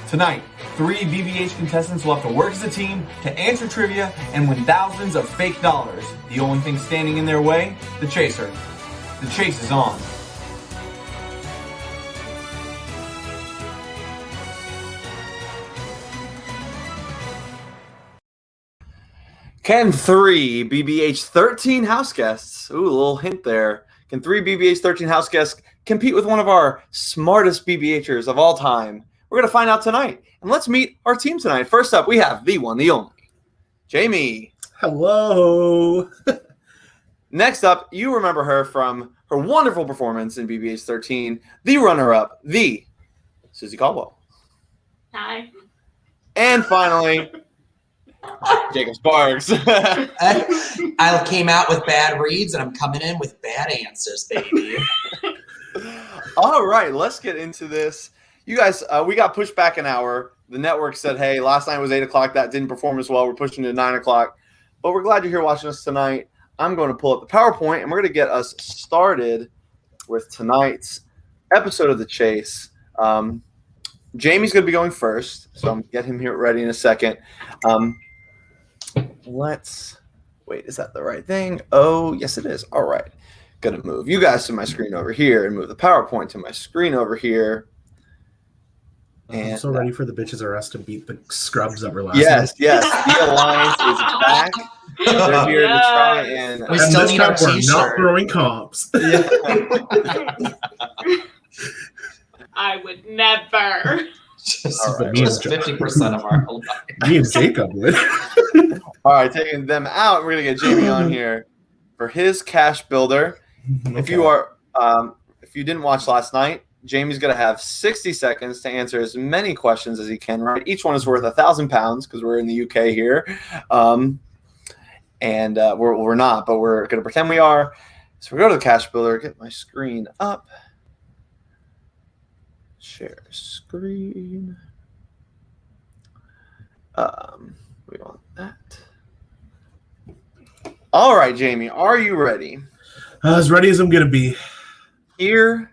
Tonight, 3 BBH contestants will have to work as a team to answer trivia and win thousands of fake dollars. The only thing standing in their way, the chaser. The chase is on. Can 3 BBH 13 house guests, ooh, a little hint there. Can 3 BBH 13 house guests compete with one of our smartest BBHers of all time? We're going to find out tonight. And let's meet our team tonight. First up, we have the one, the only, Jamie. Hello. Next up, you remember her from her wonderful performance in BBH 13, the runner-up, the Susie Caldwell. Hi. And finally, Jacob Sparks. I came out with bad reads, and I'm coming in with bad answers, baby. All right, let's get into this. You guys, we got pushed back an hour. The network said, hey, last night was 8 o'clock. That didn't perform as well. We're pushing to 9 o'clock. But we're glad you're here watching us tonight. I'm going to pull up the PowerPoint, and we're going to get us started with tonight's episode of The Chase. Jamie's going to be going first, so I'm going to get him here ready in a second. Wait, is that the right thing? Oh, yes, it is. All right. Going to move you guys to my screen over here and move the PowerPoint to my screen over here. And I'm so ready for the bitches are us to beat the scrubs that were last Yes. night. The Alliance is back. They're here to try and... We still need our we're t-shirt. not throwing comps. Yeah. I would never. Just, All right, just 50% of our life. Me and Jacob would. All right, taking them out, we're going to get Jamie on here for his cash builder. Okay. If you didn't watch last night, Jamie's going to have 60 seconds to answer as many questions as he can, right? Each one is worth £1,000 because we're in the UK here. We're not, but we're going to pretend we are. So we go to the cash builder, get my screen up. Share screen. We want that. All right, Jamie, are you ready? As ready as I'm going to be. Here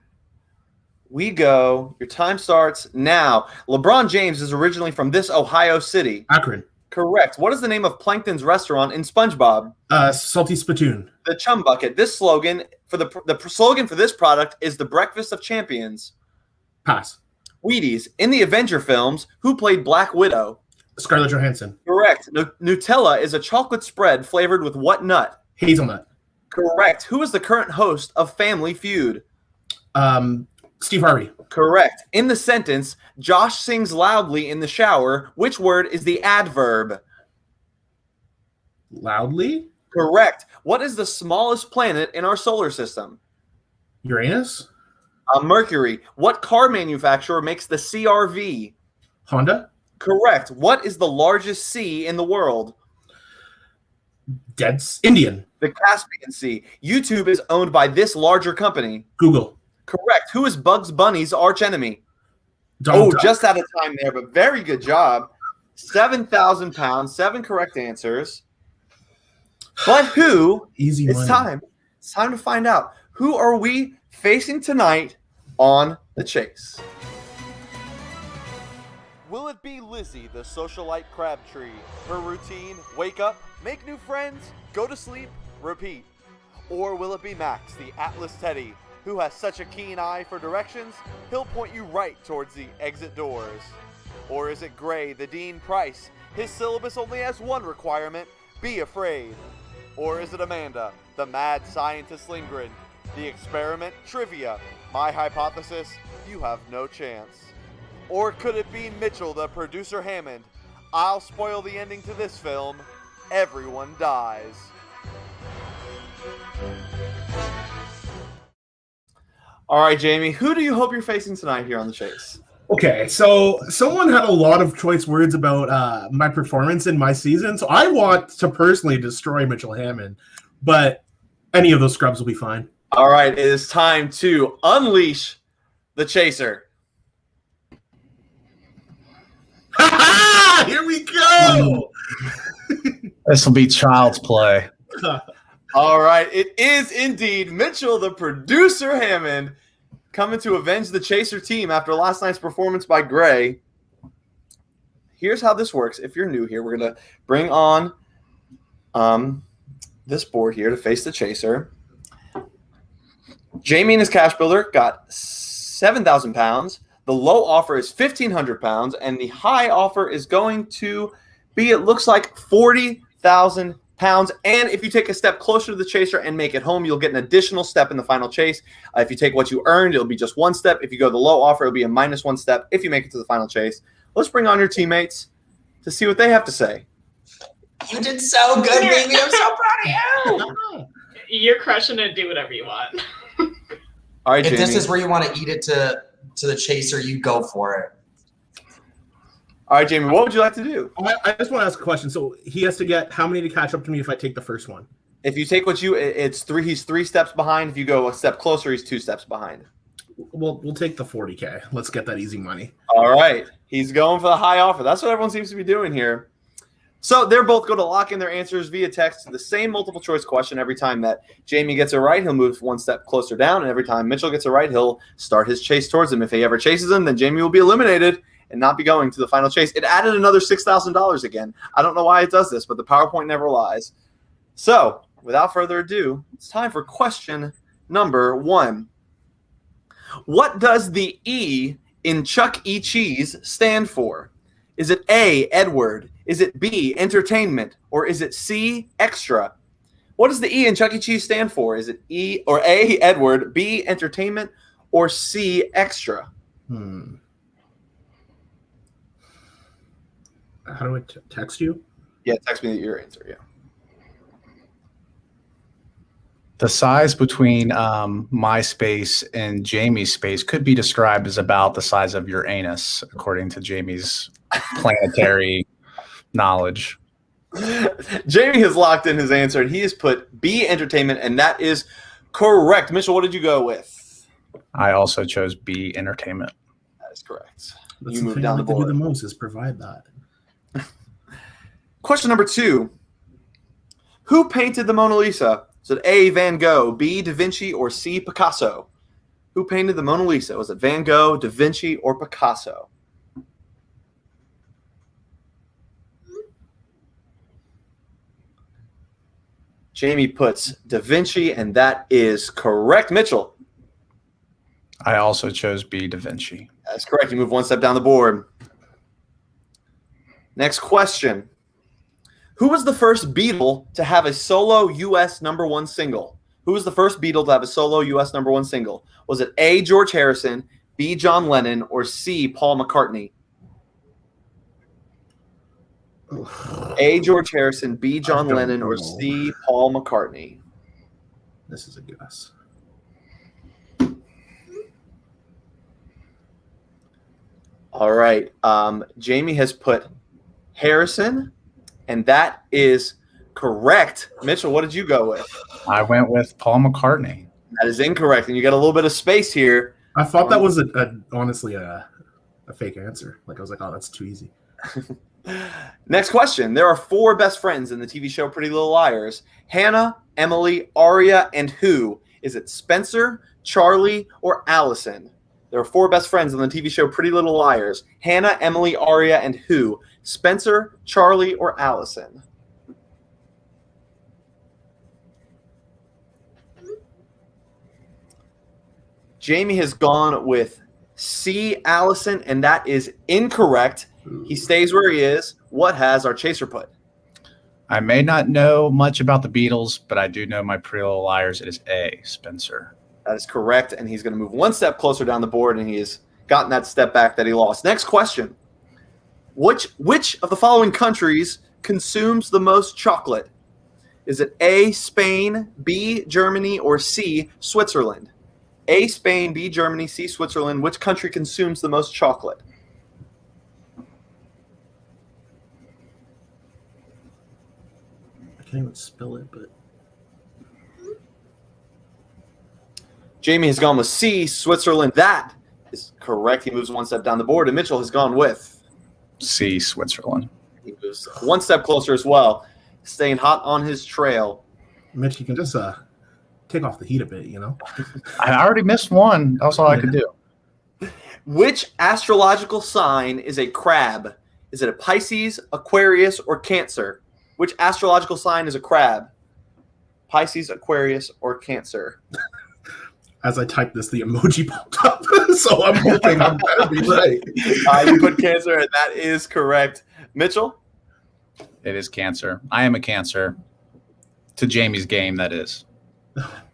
we go. Your time starts now. LeBron James is originally from this Ohio city. Akron. Correct. What is the name of Plankton's restaurant in SpongeBob? Salty Spittoon. The Chum Bucket. This slogan for the slogan for this product is the Breakfast of Champions. Pass. Wheaties. In the Avenger films, who played Black Widow? Scarlett Johansson. Correct. Nutella is a chocolate spread flavored with what nut? Hazelnut. Correct. Who is the current host of Family Feud? Steve Harvey. Correct. In the sentence, Josh sings loudly in the shower, which word is the adverb? Loudly. Correct. What is the smallest planet in our solar system? Uranus. Mercury. What car manufacturer makes the CR-V? Honda. Correct. What is the largest sea in the world? Indian. The Caspian Sea. YouTube is owned by this larger company. Google. Correct. Who is Bugs Bunny's archenemy? Donald Duck. Just out of time there, but very good job. £7,000, 7 correct answers. But who? Easy It's money. time. It's time to find out. Who are we facing tonight on The Chase? Will it be Lizzie, the socialite Crabtree? Her routine, wake up, make new friends, go to sleep, repeat. Or will it be Max, the Atlas Teddy, who has such a keen eye for directions, he'll point you right towards the exit doors? Or is it Gray, the Dean Price? His syllabus only has one requirement, be afraid. Or is it Amanda, the mad scientist Lindgren? The experiment, trivia. My hypothesis, you have no chance. Or could it be Mitchell, the producer Hammond? I'll spoil the ending to this film. Everyone dies. All right, Jamie, who do you hope you're facing tonight here on The Chase? Okay, so someone had a lot of choice words about my performance in my season, so I want to personally destroy Mitchell Hammond, but any of those scrubs will be fine. All right, it is time to unleash the chaser. Here we go! This will be child's play. All right, it is indeed Mitchell, the producer Hammond, coming to avenge the Chaser team after last night's performance by Gray. here's how this works. If you're new here, we're going to bring on this board here to face the chaser. Jamie and his cash builder got 7,000 pounds. The low offer is 1,500 pounds, and the high offer is going to be, it looks like, 40,000 pounds. And if you take a step closer to the chaser and make it home, you'll get an additional step in the final chase. If you take what you earned, it'll be just one step. If you go the low offer, it'll be a -1 step if you make it to the final chase. Let's bring on your teammates to see what they have to say. You did so good, baby. I'm so proud of you. You're crushing it. Do whatever you want. All right, If Jamie. this is where you want to eat it to the chaser, you go for it. All right, Jamie, what would you like to do? I just want to ask a question. So he has to get how many to catch up to me if I take the first one? If you take it's 3. He's 3 steps behind. If you go a step closer, he's 2 steps behind. We'll take the 40K. Let's get that easy money. All right. He's going for the high offer. That's what everyone seems to be doing here. So they're both going to lock in their answers via text to the same multiple choice question. Every time that Jamie gets it right, he'll move 1 step closer down. And every time Mitchell gets it right, he'll start his chase towards him. If he ever chases him, then Jamie will be eliminated and not be going to the final chase. It added another $6,000 again. I don't know why it does this, but the PowerPoint never lies. So without further ado, it's time for question number 1. What does the E in Chuck E. Cheese stand for? Is it A, Edward? Is it B, entertainment? Or is it C, extra? What does the E in Chuck E. Cheese stand for? Is it E or A, Edward, B, entertainment, or C, extra? How do I text you? Yeah, text me your answer, yeah. The size between my space and Jamie's space could be described as about the size of your anus, according to Jamie's planetary knowledge. Jamie has locked in his answer, and he has put B, entertainment, and that is correct. Mitchell, what did you go with? I also chose B, entertainment. That is correct. That's You the move thing down I the like to do board. the most is provide that. Question number 2. Who painted the Mona Lisa? Is it A, Van Gogh, B, Da Vinci, or C, Picasso? Who painted the Mona Lisa? Was it Van Gogh, Da Vinci, or Picasso? Jamie puts Da Vinci, and that is correct. Mitchell? I also chose B, Da Vinci. That's correct. You move 1 step down the board. Next question. Who was the first Beatle to have a solo U.S. #1 single? Who was the first Beatle to have a solo U.S. #1 single? Was it A, George Harrison, B, John Lennon, or C, Paul McCartney? A, George Harrison, B, John don't Lennon, or know. C, Paul McCartney? This is a guess. All right. Jamie has put Harrison, and that is correct. Mitchell, what did you go with? I went with Paul McCartney. That is incorrect, and you got a little bit of space here. I thought that was honestly a fake answer. Like I was like, oh, that's too easy. Next question. There are 4 best friends in the TV show Pretty Little Liars. Hannah, Emily, Aria, and who? Is it Spencer, Charlie, or Allison? There are 4 best friends on the TV show Pretty Little Liars. Hannah, Emily, Aria, and who? Spencer, Charlie, or Allison? Jamie has gone with C, Allison, and that is incorrect. He stays where he is. What has our chaser put? I may not know much about the Beatles, but I do know my Pretty Little Liars. It is A, Spencer. That is correct, and he's going to move 1 step closer down the board, and he has gotten that step back that he lost. Next question. Which of the following countries consumes the most chocolate? Is it A, Spain, B, Germany, or C, Switzerland? A, Spain, B, Germany, C, Switzerland. Which country consumes the most chocolate? I can't even spell it, but Jamie has gone with C, Switzerland. That is correct. He moves 1 step down the board, and Mitchell has gone with C, Switzerland. He moves 1 step closer as well, staying hot on his trail. Mitch, you can just take off the heat a bit, you know? I already missed one. That's all I could do. Which astrological sign is a crab? Is it a Pisces, Aquarius, or Cancer? Which astrological sign is a crab? Pisces, Aquarius, or Cancer? As I type this, the emoji popped up, so I'm hoping I'm better be right. You put Cancer, and that is correct. Mitchell? It is Cancer. I am a Cancer. To Jamie's game, that is.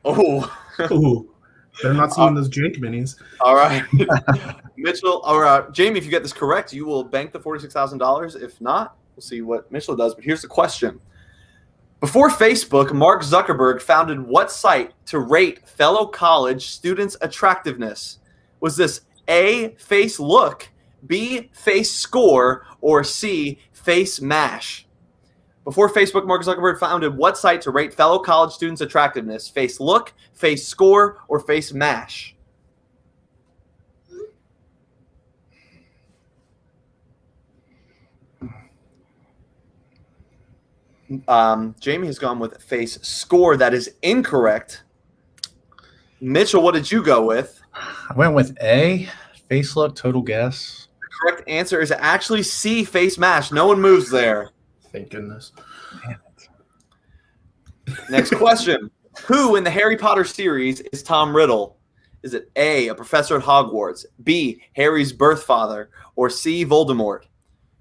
Oh. Ooh, they're not seeing those Jake minis. All right. Mitchell, or Jamie, if you get this correct, you will bank the $46,000. If not, we'll see what Mitchell does. But here's the question. Before Facebook, Mark Zuckerberg founded what site to rate fellow college students' attractiveness? Was this A, Face Look, B, Face Score, or C, Face Mash? Before Facebook, Mark Zuckerberg founded what site to rate fellow college students' attractiveness? Face Look, Face Score, or Face Mash? Jamie has gone with Face Score. That is incorrect. Mitchell, what did you go with? I went with A, Face Look, total guess. The correct answer is actually C, Face Mash. No one moves there. Thank goodness. Damn it. Next question. Who in the Harry Potter series is Tom Riddle? Is it A, a professor at Hogwarts, B, Harry's birth father, or C, Voldemort?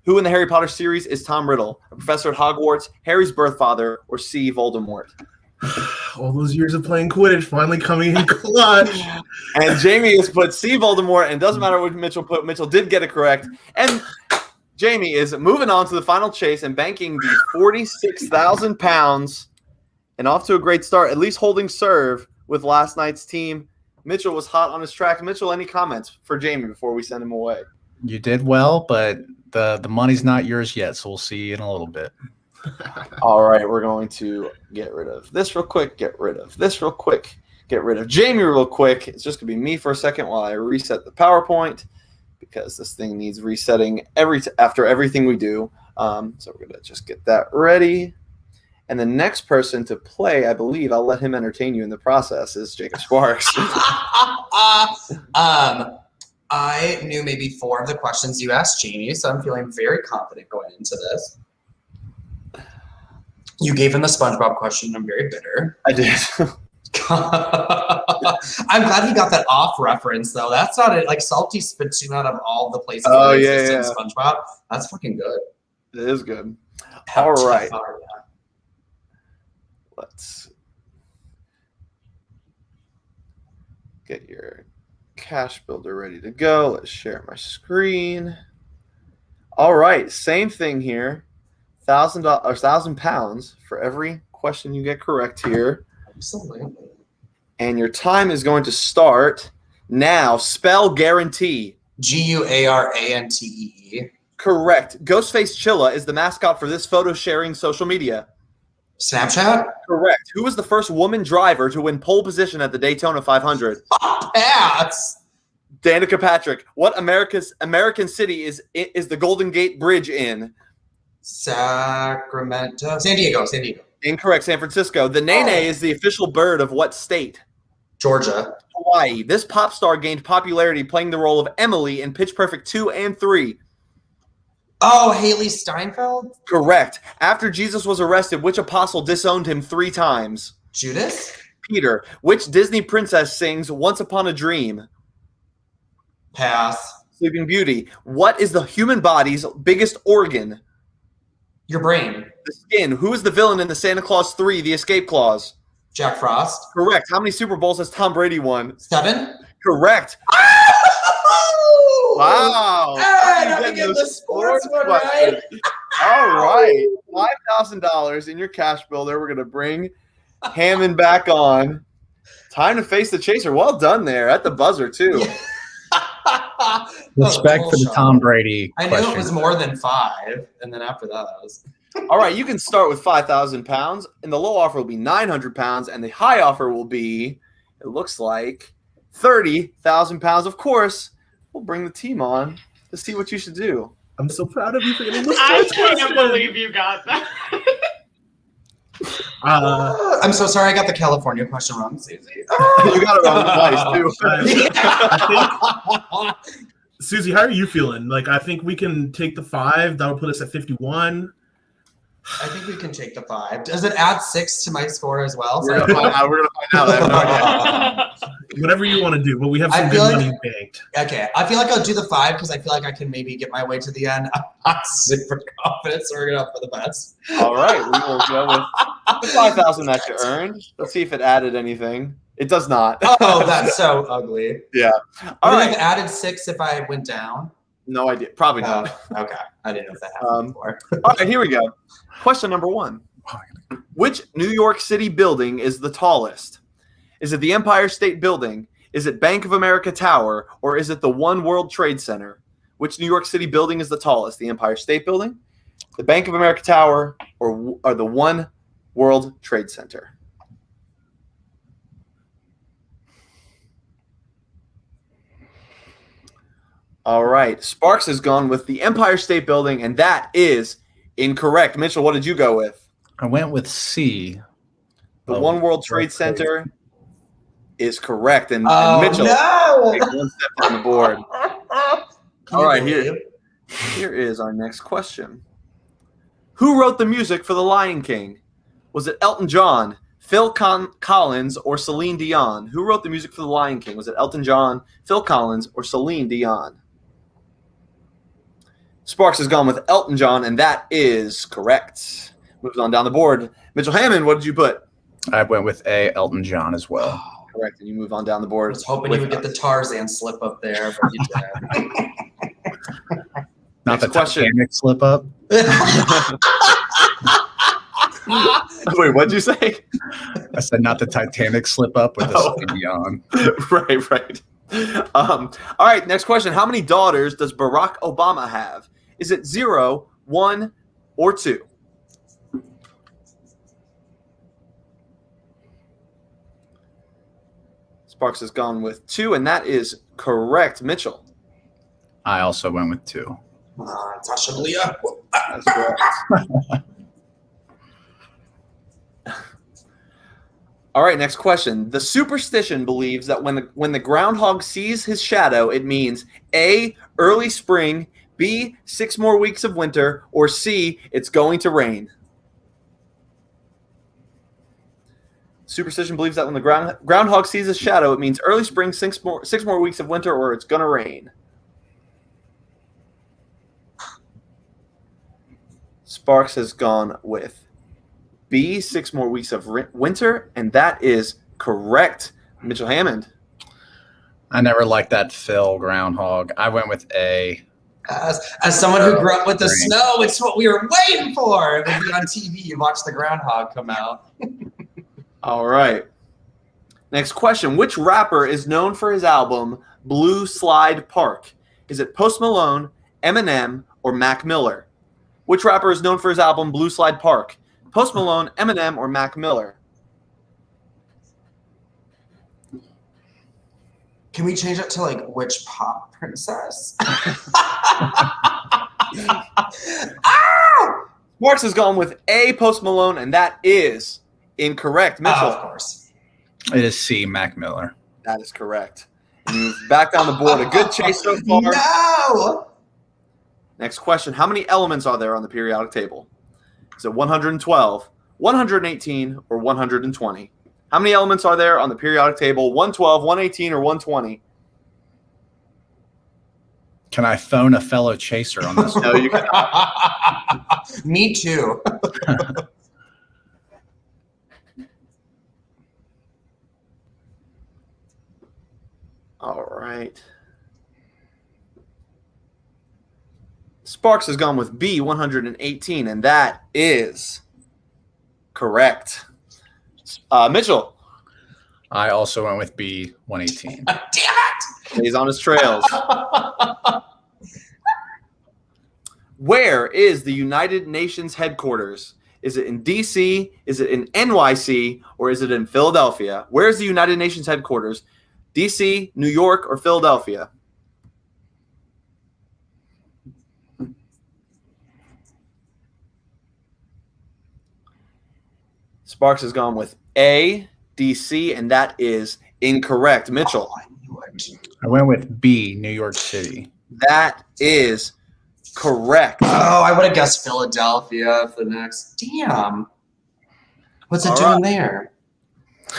Who in the Harry Potter series is Tom Riddle? A professor at Hogwarts, Harry's birth father, or C, Voldemort? All those years of playing Quidditch finally coming in clutch. And Jamie has put C, Voldemort, and it doesn't matter what Mitchell put. Mitchell did get it correct. And Jamie is moving on to the final chase and banking the £46,000 and off to a great start, at least holding serve with last night's team. Mitchell was hot on his track. Mitchell, any comments for Jamie before we send him away? You did well, but the money's not yours yet, so we'll see you in a little bit. All right, we're going to get rid of this real quick, get rid of this real quick, get rid of Jamie real quick. It's just going to be me for a second while I reset the PowerPoint because this thing needs resetting after everything we do. So we're going to just get that ready. And the next person to play, I believe, I'll let him entertain you in the process, is Jacob Sparks. I knew maybe 4 of the questions you asked Jamie, so I'm feeling very confident going into this. You gave him the SpongeBob question. I'm very bitter. I did. I'm glad he got that off reference, though. That's not it. Like salty spittoon out of all the places Oh, that yeah, exist yeah. in SpongeBob. That's fucking good. It is good. How All tough right. are ya? Let's get your cash builder ready to go. Let's share my screen. All right, same thing here. £1,000 for every question you get correct here. Absolutely. And your time is going to start now. Spell guarantee. Guarantee. Correct. Ghostface Chilla is the mascot for this photo sharing social media. Snapchat? Correct. Who was the first woman driver to win pole position at the Daytona 500? Pass. Danica Patrick. What American city is the Golden Gate Bridge in? Sacramento. San Diego. Incorrect. San Francisco. The nene is the official bird of what state? Georgia. Hawaii. This pop star gained popularity playing the role of Emily in Pitch Perfect 2 and 3. Oh, Haley Steinfeld? Correct. After Jesus was arrested, which apostle disowned him 3 times? Judas? Peter. Which Disney princess sings Once Upon a Dream? Pass. Sleeping Beauty. What is the human body's biggest organ? Your brain. The skin. Who is the villain in the Santa Claus 3, The Escape Clause? Jack Frost. Correct. How many Super Bowls has Tom Brady won? 7. Correct. Wow. Hey, You're let me getting get those the sports one questions. right. All right. $5,000 in your cash builder. We're going to bring Hammond back on. Time to face the chaser. Well done there at the buzzer, too. Respect for the Tom Brady I question. knew it was more than 5, and then after that, I was. All right, you can start with £5,000, and the low offer will be £900, and the high offer will be, it looks like, £30,000. Of course, we'll bring the team on to see what you should do. I'm so proud of you for getting this. I first can't question. believe you got that. I'm so sorry I got the California question wrong, Susie. You got it wrong twice, too. Susie, how are you feeling? Like, I think we can take the 5. That would put us at 51. I think we can take the 5. Does it add 6 to my score as well? We're gonna find out. We're gonna find out. I have no idea. Whatever you want to do, but we have some I good feel money banked. Okay, I feel like I'll do the 5 because I feel like I can maybe get my way to the end. I'm not super confident, so we're gonna hope for the best. All right, we will go with the 5,000 that you earned. Let's see if it added anything. It does not. Oh, that's so ugly. Yeah. All All right. right. It added 6 if I went down. No idea. Probably not. Okay, I didn't know if that happened before. All right, here we go. Question number 1. Which New York City building is the tallest? Is it the Empire State Building? Is it Bank of America Tower? Or is it the One World Trade Center? Which New York City building is the tallest? The Empire State Building, the Bank of America Tower, or the One World Trade Center? All right. Sparks has gone with the Empire State Building, and that is incorrect. Mitchell, what did you go with? I went with C. The One World Trade Center is correct. And Oh, Mitchell no! takes one step on the board. Can All you right, believe? here is our next question. Who wrote the music for The Lion King? Was it Elton John, Phil Collins, or Celine Dion? Who wrote the music for The Lion King? Was it Elton John, Phil Collins, or Celine Dion? Sparks has gone with Elton John, and that is correct. Moves on down the board. Mitchell Hammond, what did you put? I went with A, Elton John as well. Correct, and you move on down the I board. was hoping you would get the Tarzan slip up there, but you didn't. Not Next the question. Titanic slip up. Wait, what'd you say? I said not the Titanic slip up with the Celine Dion. Right. All right, next question. How many daughters does Barack Obama have? Is it 0, 1, or 2? Sparks has gone with 2, and that is correct. Mitchell. I also went with 2. Tasha Leah. That's correct. All right, next question. The superstition believes that when the groundhog sees his shadow, it means A, early spring, B, 6 more weeks of winter, or C, it's going to rain. Superstition believes that when the groundhog sees his shadow, it means early spring, 6 more weeks of winter, or it's going to rain. Sparks has gone with B, 6 more weeks of winter, and that is correct. Mitchell Hammond. I never liked that Phil groundhog. I went with A. As someone who grew up with the snow, it's what we were waiting for. It would be on TV. You watch the groundhog come out. All right. Next question. Which rapper is known for his album Blue Slide Park? Is it Post Malone, Eminem, or Mac Miller? Which rapper is known for his album Blue Slide Park? Post Malone, Eminem, or Mac Miller? Can we change it to like which pop princess? Marks has gone with A, Post Malone, and that is incorrect. Mitchell. Of course. It is C, Mac Miller. That is correct. You've back on the board. A good chase so far. No! Next question. How many elements are there on the periodic table? Is it 112, 118, or 120? How many elements are there on the periodic table? 112, 118, or 120? Can I phone a fellow chaser on this? No, you cannot. Me too. All right. Sparks has gone with B, 118, and that is correct. Mitchell. I also went with B, 118. Damn it! He's on his trails. Where is the United Nations headquarters? Is it in D.C., is it in NYC, or is it in Philadelphia? Where is the United Nations headquarters? D.C., New York, or Philadelphia? Sparks has gone with A, D.C., and that is incorrect. Mitchell. Oh, I knew it. I went with B, New York City. That is correct. Oh, I would have guessed Philadelphia for the next. Damn. What's it All doing right. there?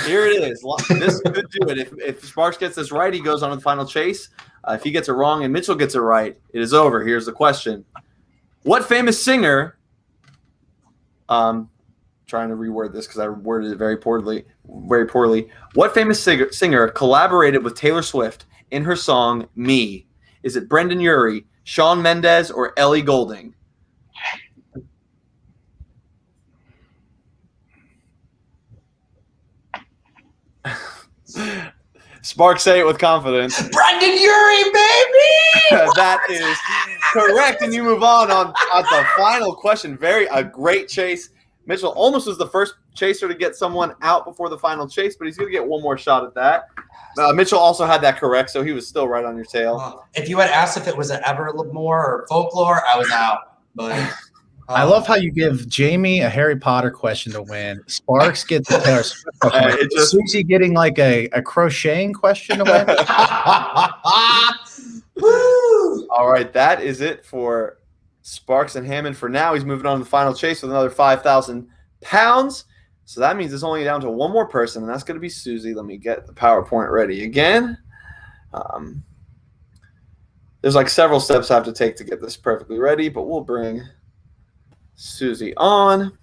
Here it is. This could do it. If Sparks gets this right, he goes on to the final chase. If he gets it wrong and Mitchell gets it right, it is over. Here's the question. What famous singer trying to reword this because I worded it very poorly. What famous singer collaborated with Taylor Swift in her song "Me"? Is it Brendan Urie, Shawn Mendes, or Ellie Goulding? Sparks, say it with confidence. Brendan Urie, baby! That is correct, and you move on the final question. A great chase. Mitchell almost was the first chaser to get someone out before the final chase, but he's going to get one more shot at that. Mitchell also had that correct, so he was still right on your tail. If you had asked if it was an Evermore or Folklore, I was out. But I love how you give Jamie a Harry Potter question to win. Sparks gets the Taylor Swift question. Susie getting like a crocheting question to win. Woo! All right, that is it for Sparks and Hammond for now. He's moving on to the final chase with another 5,000 pounds. So that means it's only down to one more person, and that's going to be Susie. Let me get the PowerPoint ready again. There's like several steps I have to take to get this perfectly ready, but we'll bring Susie on.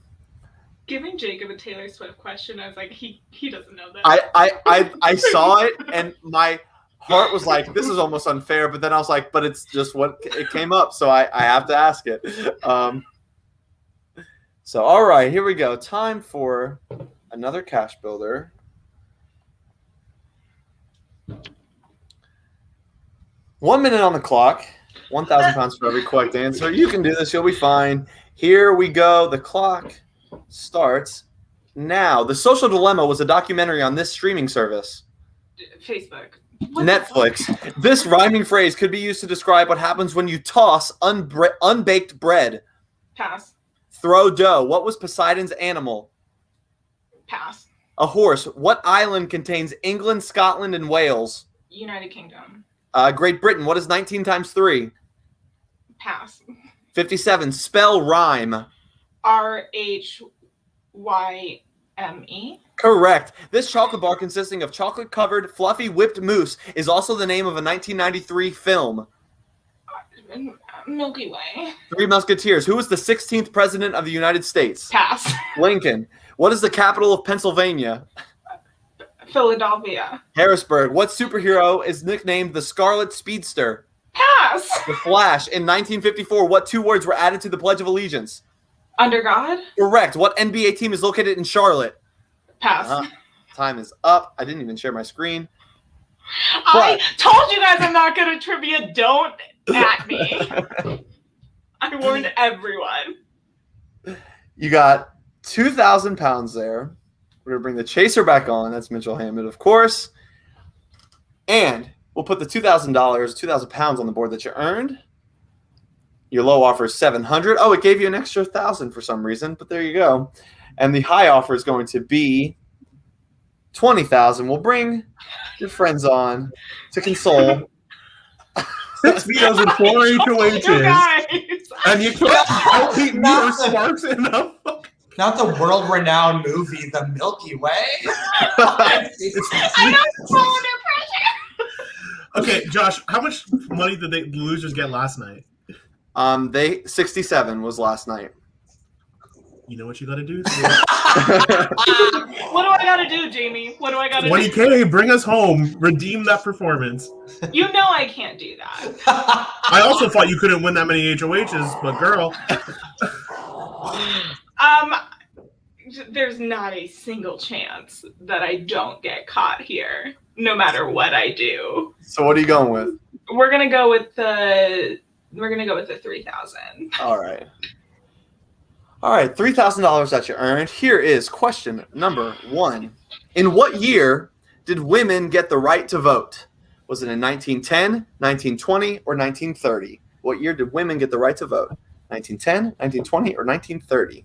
Giving Jacob a Taylor Swift question, I was like, he doesn't know that. I saw it, and my heart was like, this is almost unfair, but then I was like, but it's just what it came up, so I have to ask it. So, all right, here we go. Time for another cash builder. One minute on the clock. 1,000 pounds for every correct answer. You can do this. You'll be fine. Here we go. The clock starts now. The Social Dilemma was a documentary on this streaming service. Facebook. Netflix. This rhyming phrase could be used to describe what happens when you toss unbaked bread. Pass. Throw dough. What was Poseidon's animal? Pass. A horse. What island contains England, Scotland, and Wales? United Kingdom. Great Britain. What is 19 times 3? Pass. 57. Spell rhyme. RHYME. Correct. This chocolate bar consisting of chocolate-covered, fluffy, whipped mousse is also the name of a 1993 film. Milky Way. Three Musketeers. Who was the 16th president of the United States? Pass. Lincoln. What is the capital of Pennsylvania? Philadelphia. Harrisburg. What superhero is nicknamed the Scarlet Speedster? Pass. The Flash. In 1954, what two words were added to the Pledge of Allegiance? Under God. Correct. What NBA team is located in Charlotte? Pass. Time is up. I didn't even share my screen. I told you guys I'm not good at trivia. Don't at me. I warned everyone. You got 2,000 pounds there. We're going to bring the chaser back on. That's Mitchell Hammond, of course. And we'll put the $2,000, 2,000 pounds on the board that you earned. Your low offer is 700. Oh, it gave you an extra 1,000 for some reason, but there you go. And the high offer is going to be 20,000. We'll bring your friends on to console. 6 vetoes and 4 HOHs. You guys. And you can't beat me or Sparks enough. Not the world-renowned movie, The Milky Way. I know it's so under pressure. Okay, Josh, how much money did the losers get last night? 67 was last night. You know what you got to do? What do I gotta do, Jamie? What do I gotta do? 20K, bring us home. Redeem that performance. You know I can't do that. I also thought you couldn't win that many HOHs, but girl. There's not a single chance that I don't get caught here, no matter what I do. So what are you going with? We're gonna go with the 3,000. All right. All right, $3,000 that you earned. Here is question number 1. In what year did women get the right to vote? Was it in 1910, 1920, or 1930? What year did women get the right to vote? 1910, 1920, or 1930?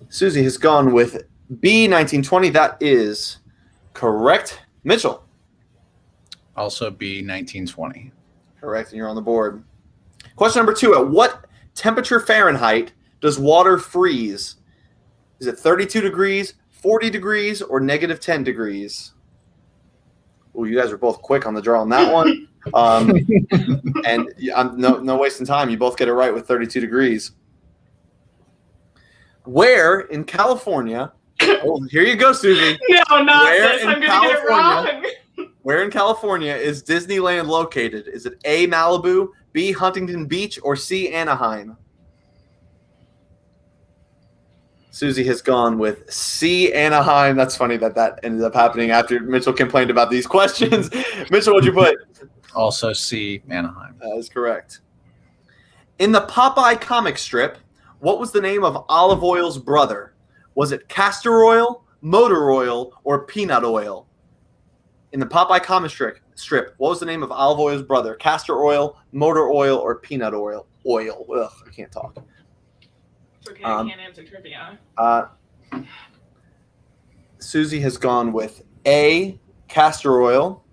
Susie has gone with B, 1920. That is correct. Mitchell. Also B, 1920. Correct, and you're on the board. Question number 2. At what temperature Fahrenheit does water freeze? Is it 32 degrees, 40 degrees, or negative 10 degrees? Oh, you guys are both quick on the draw on that one. And I'm no wasting time. You both get it right with 32 degrees. Where in California? Oh, here you go, Susie. No, not Where this. in I'm going to get it wrong. Where in California is Disneyland located? Is it A, Malibu, B, Huntington Beach, or C, Anaheim? Susie has gone with C, Anaheim. That's funny that ended up happening after Mitchell complained about these questions. Mitchell, what'd you put? Also C, Anaheim. That is correct. In the Popeye comic strip, what was the name of Olive Oil's brother? Was it Castor Oil, Motor Oil, or Peanut Oil? In the Popeye comic strip, what was the name of Olive Oil's brother? Castor Oil, Motor Oil, or Peanut Oil? Ugh, I can't talk. It's okay, I can't answer trivia. Susie has gone with A, Castor Oil,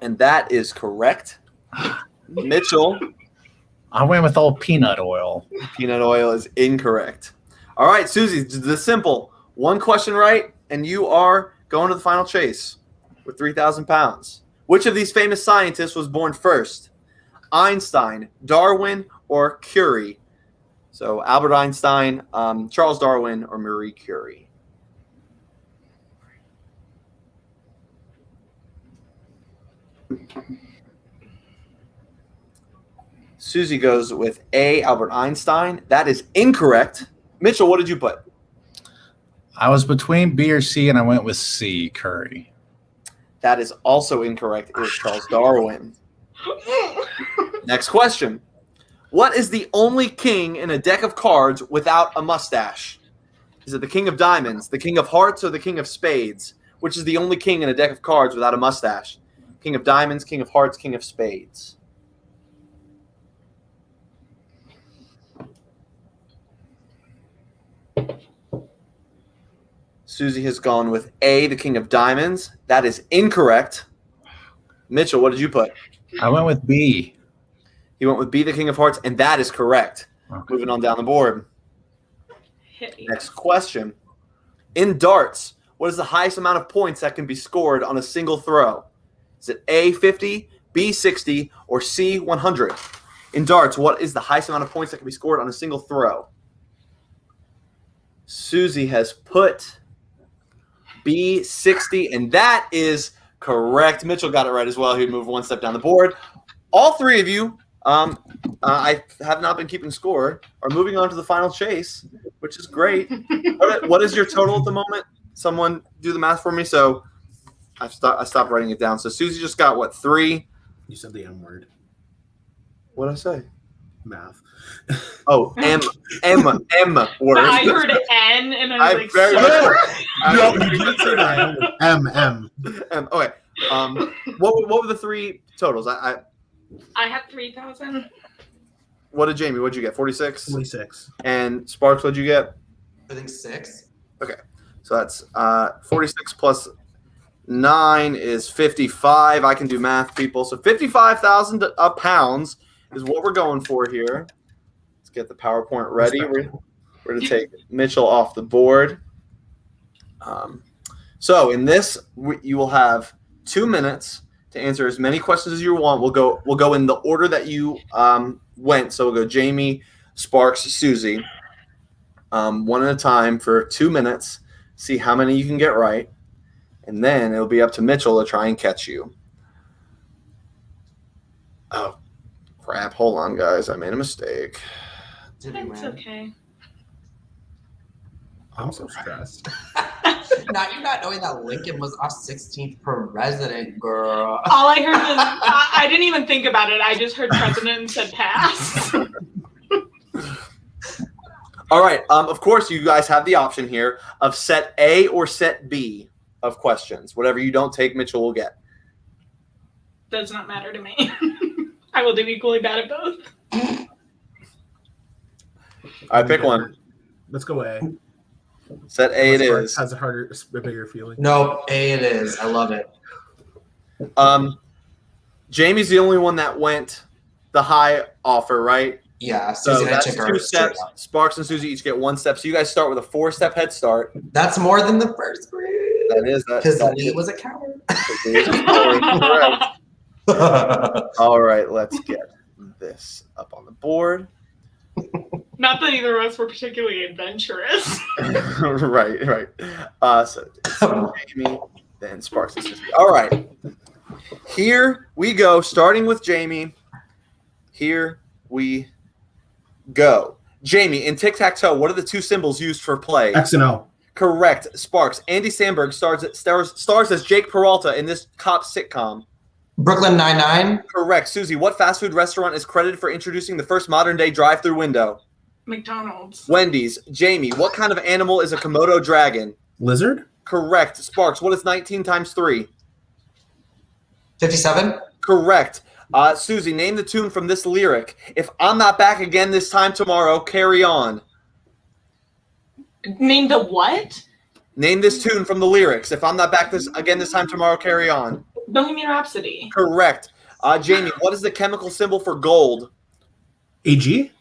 and that is correct. Mitchell, I went with all peanut oil. Peanut Oil is incorrect. All right, Susie, the simple. One question right, and you are going to the final chase with 3,000 pounds. Which of these famous scientists was born first? Einstein, Darwin, or Curie? So Albert Einstein, Charles Darwin, or Marie Curie? Susie goes with A, Albert Einstein. That is incorrect. Mitchell, what did you put? I was between B or C, and I went with C, Curry. That is also incorrect. It was Charles Darwin. Next question. What is the only king in a deck of cards without a mustache? Is it the king of diamonds, the king of hearts, or the king of spades? Which is the only king in a deck of cards without a mustache? King of diamonds, king of hearts, king of spades. Susie has gone with A, the king of diamonds. That is incorrect. Mitchell, what did you put? I went with B. He went with B, the king of hearts, and that is correct. Okay. Moving on down the board. Hit me. Next question. In darts, what is the highest amount of points that can be scored on a single throw? Is it A, 50, B, 60, or C, 100? In darts, what is the highest amount of points that can be scored on a single throw? Susie has put B, 60, and that is correct. Mitchell got it right as well. He'd move one step down the board. All three of you, I have not been keeping score, are moving on to the final chase, which is great. What is your total at the moment? Someone do the math for me. So I stopped writing it down. So Susie just got, what, 3? You said the M word. What did I say? Math. Oh, M word. But I heard N, and I was I'm like, very sir? No, you didn't say that. M. Okay. What were the 3 totals? I have 3,000. What did Jamie? What'd you get? 46. 46. And Sparks, what'd you get? I think 6. Okay, so that's 46 plus 9 is 55. I can do math, people. So 55,000 pounds is what we're going for here. Let's get the PowerPoint ready. We're going to take Mitchell off the board. So in this, you will have 2 minutes to answer as many questions as you want. We'll go in the order that you went. So we'll go Jamie, Sparks, Susie, one at a time for 2 minutes. See how many you can get right, and then it'll be up to Mitchell to try and catch you. Oh, crap! Hold on, guys. I made a mistake. Did we It's win? okay. I'm so stressed. Not you not knowing that Lincoln was our 16th president, girl. All I heard was, I didn't even think about it. I just heard president and said pass. All right. Of course, you guys have the option here of set A or set B of questions. Whatever you don't take, Mitchell will get. Does not matter to me. I will do equally bad at both. All right, pick one. Let's go A. Set A it is. Has a bigger feeling. No, A it is. I love it. Jamie's the only one that went the high offer, right? Yeah, So Susie and I that's took 2 our straight steps. up. Sparks and Susie each get 1 step. So you guys start with a 4-step head start. That's more than the first grade. That is that. Because that Lee is- was a coward. Correct. All right, let's get this up on the board. Not that either of us were particularly adventurous. right. So it's Jamie, then Sparks and Susie. All right. Here we go, starting with Jamie. Here we go. Jamie, in tic-tac-toe, what are the 2 symbols used for play? X and O. Correct. Sparks. Andy Samberg stars as Jake Peralta in this cop sitcom. Brooklyn Nine-Nine. Correct. Susie, what fast food restaurant is credited for introducing the first modern-day drive-through window? McDonald's. Wendy's. Jamie, what kind of animal is a Komodo dragon? Lizard. Correct. Sparks, what is 19 times 3? 57. Correct. Susie, name the tune from this lyric. If I'm not back again this time tomorrow, carry on. Name the what? Name this tune from the lyrics. If I'm not back this time tomorrow, carry on. Bohemian Rhapsody. Correct. Jamie, what is the chemical symbol for gold? AG.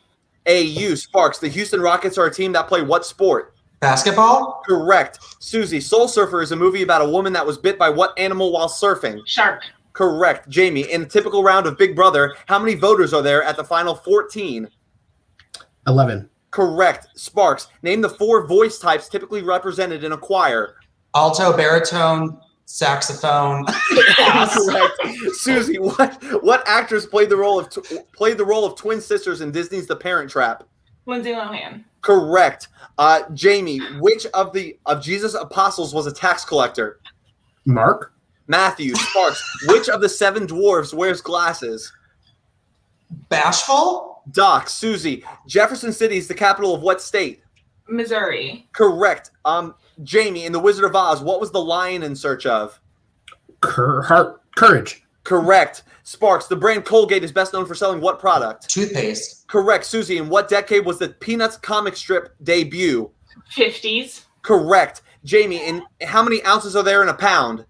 AU. Sparks, the Houston Rockets are a team that play what sport? Basketball. Correct. Susie, Soul Surfer is a movie about a woman that was bit by what animal while surfing? Shark. Correct. Jamie, in a typical round of Big Brother, how many voters are there at the final 14? 11. Correct. Sparks, name the 4 voice types typically represented in a choir. Alto, baritone, saxophone. Correct. Susie, what actress played the role of twin sisters in Disney's The Parent Trap? Lindsay Lohan. Correct. Jamie, which of Jesus' apostles was a tax collector? Mark. Matthew. Sparks, which of the 7 dwarves wears glasses? Bashful. Doc. Susie, Jefferson City is the capital of what state? Missouri. Correct. Jamie, in The Wizard of Oz, what was the lion in search of? Courage. Correct. Sparks, the brand Colgate is best known for selling what product? Toothpaste. Correct. Susie, in what decade was the Peanuts comic strip debut? 50s. Correct. Jamie, in how many ounces are there in a pound?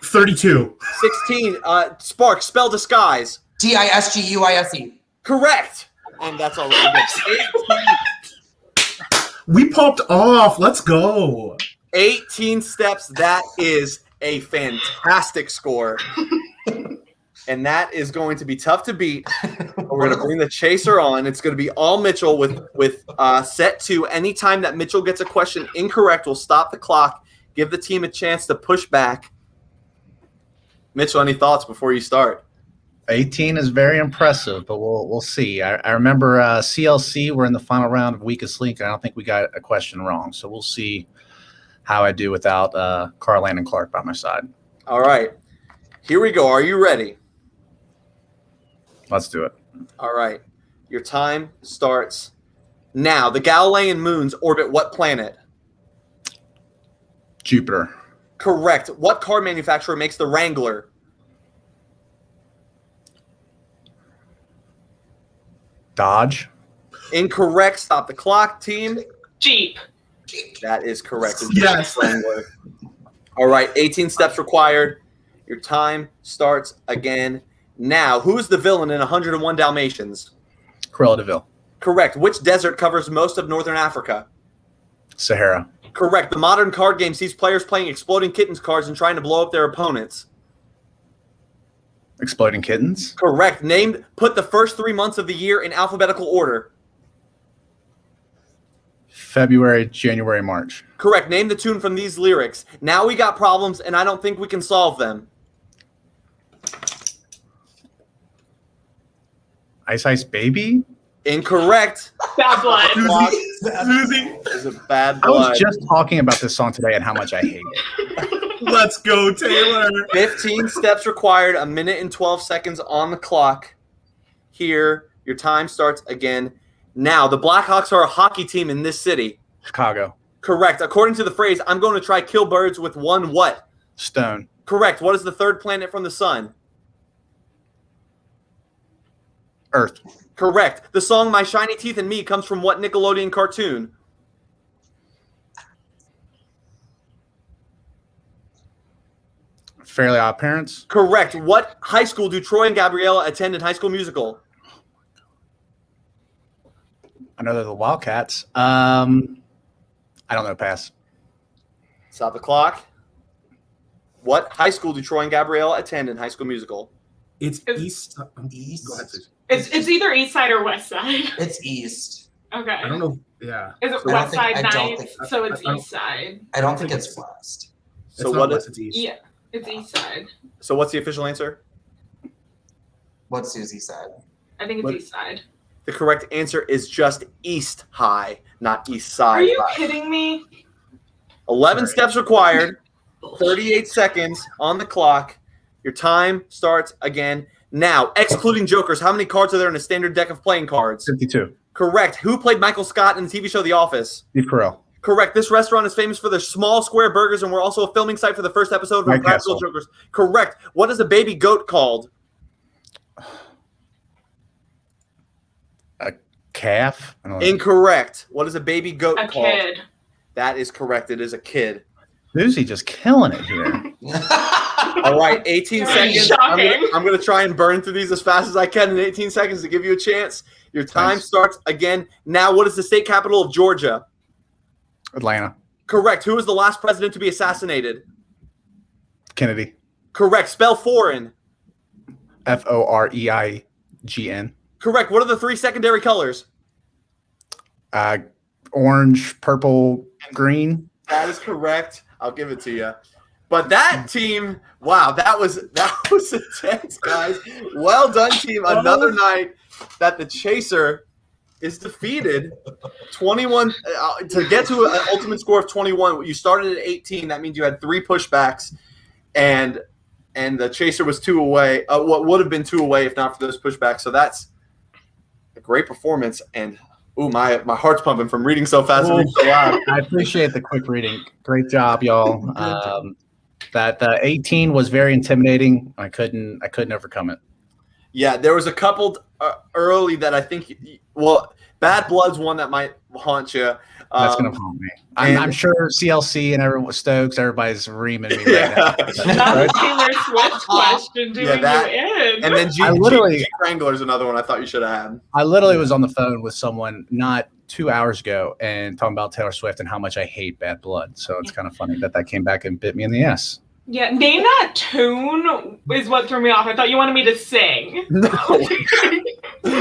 32. 16. Sparks, spell disguise. Disguise. Correct. And that's all we We popped off. Let's go. 18 steps. That is a fantastic score. And that is going to be tough to beat. We're going to bring the chaser on. It's going to be all Mitchell with set 2. Anytime that Mitchell gets a question incorrect, we'll stop the clock, give the team a chance to push back. Mitchell, any thoughts before you start? 18 is very impressive, but we'll see. I remember CLC, we're in the final round of Weakest Link, and I don't think we got a question wrong. So we'll see how I do without Carl and Clark by my side. All right. Here we go. Are you ready? Let's do it. All right. Your time starts now. The Galilean moons orbit what planet? Jupiter. Correct. What car manufacturer makes the Wrangler? Dodge. Incorrect. Stop the clock, team. Jeep. That is correct. Yes. Wrangler. All right. 18 steps required. Your time starts again now. Who is the villain in 101 Dalmatians? Cruella de Vil. Correct. Which desert covers most of northern Africa? Sahara. Correct. The modern card game sees players playing exploding kittens cards and trying to blow up their opponents. Exploding Kittens. Correct. Put the first 3 months of the year in alphabetical order. February, January, March. Correct. Name the tune from these lyrics. Now we got problems, and I don't think we can solve them. Ice Ice Baby? Incorrect. Bad blood. Susie. Is a bad I was blood. just talking about this song today and how much I hate it. Let's go, Taylor. 15 steps required, 1 minute and 12 seconds on the clock. Here, your time starts again. Now, the Blackhawks are a hockey team in this city. Chicago. Correct. According to the phrase, I'm going to try kill birds with one what? Stone. Correct. What is the third planet from the sun? Earth. Correct. The song My Shiny Teeth and Me comes from what Nickelodeon cartoon? Fairly Odd Parents. Correct. What high school do Troy and Gabriella attend in High School Musical? I know they're the Wildcats. I don't know. Pass. Stop the clock. What high school do Troy and Gabriella attend in High School Musical? It's East. East. Go ahead, Susie. It's either East Side or West Side. It's East. Okay. I don't know. Yeah. Is it I don't West think- Side I don't night? think- So it's I don't- East Side. I don't think it's West. It's So not what West, is? it's East. Yeah, it's East Side. So what's the official answer? What Susie said. I think it's What? East Side. The correct answer is just East High, not East Side. Are you High. kidding me? 11 Sorry. steps required. 38 seconds on the clock. Your time starts again now. Excluding jokers, how many cards are there in a standard deck of playing cards? 52. Correct. Who played Michael Scott in the TV show The Office? Steve Carell. Correct. This restaurant is famous for their small square burgers, and we're also a filming site for the first episode of White Impractical Castle. Jokers. Correct. What is a baby goat called? Calf. I don't know. Incorrect. What is a baby goat A called? kid. That is correct. It is a kid. Susie just killing it here. All right, 18 Very seconds. shocking. I'm gonna try and burn through these as fast as I can in 18 seconds to give you a chance. Your time Nice. starts again. Now, what is the state capital of Georgia? Atlanta. Correct. Who was the last president to be assassinated? Kennedy. Correct. Spell foreign. FOREIGN. Correct. What are the three secondary colors? Orange, purple, green. That is correct. I'll give it to you. But that team, wow, that was intense, guys. Well done, team. Another night that the Chaser is defeated. 21 to get to an ultimate score of 21. You started at 18. That means you had 3 pushbacks, and the Chaser was 2 away. What would have been 2 away if not for those pushbacks. So that's a great performance. And ooh, my heart's pumping from reading so fast and reading so loud. I appreciate the quick reading. Great job, y'all. That 18 was very intimidating. I couldn't overcome it. Yeah, there was a couple early that I think, well, Bad Blood's one that might haunt you. That's gonna haunt me. I'm sure CLC and everyone Stokes, everybody's reaming me right Yeah. now. That's a Taylor Swift question doing that- you in. And then I literally- G Wrangler's another one I thought you should have had. I literally was on the phone with someone not 2 hours ago and talking about Taylor Swift and how much I hate Bad Blood. So it's kind of funny that came back and bit me in the ass. Yeah, name that tune is what threw me off. I thought you wanted me to sing. No.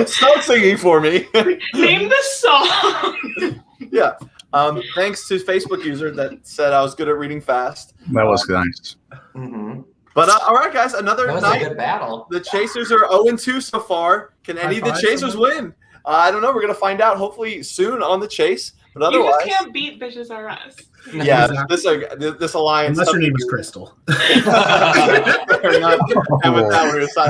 Stop singing for me. Name the song. Yeah. Thanks to Facebook user that said I was good at reading fast. That was nice. Mm-hmm. But all right, guys, another That was night. a good battle. The Chasers are 0-2 so far. Can any of the High five, Chasers win? I don't know. We're gonna find out hopefully soon on the Chase. But You otherwise, just can't beat Bitches R Us. yeah, Exactly. this alliance. Unless your name is Crystal. Fair enough. And with that, we're gonna sign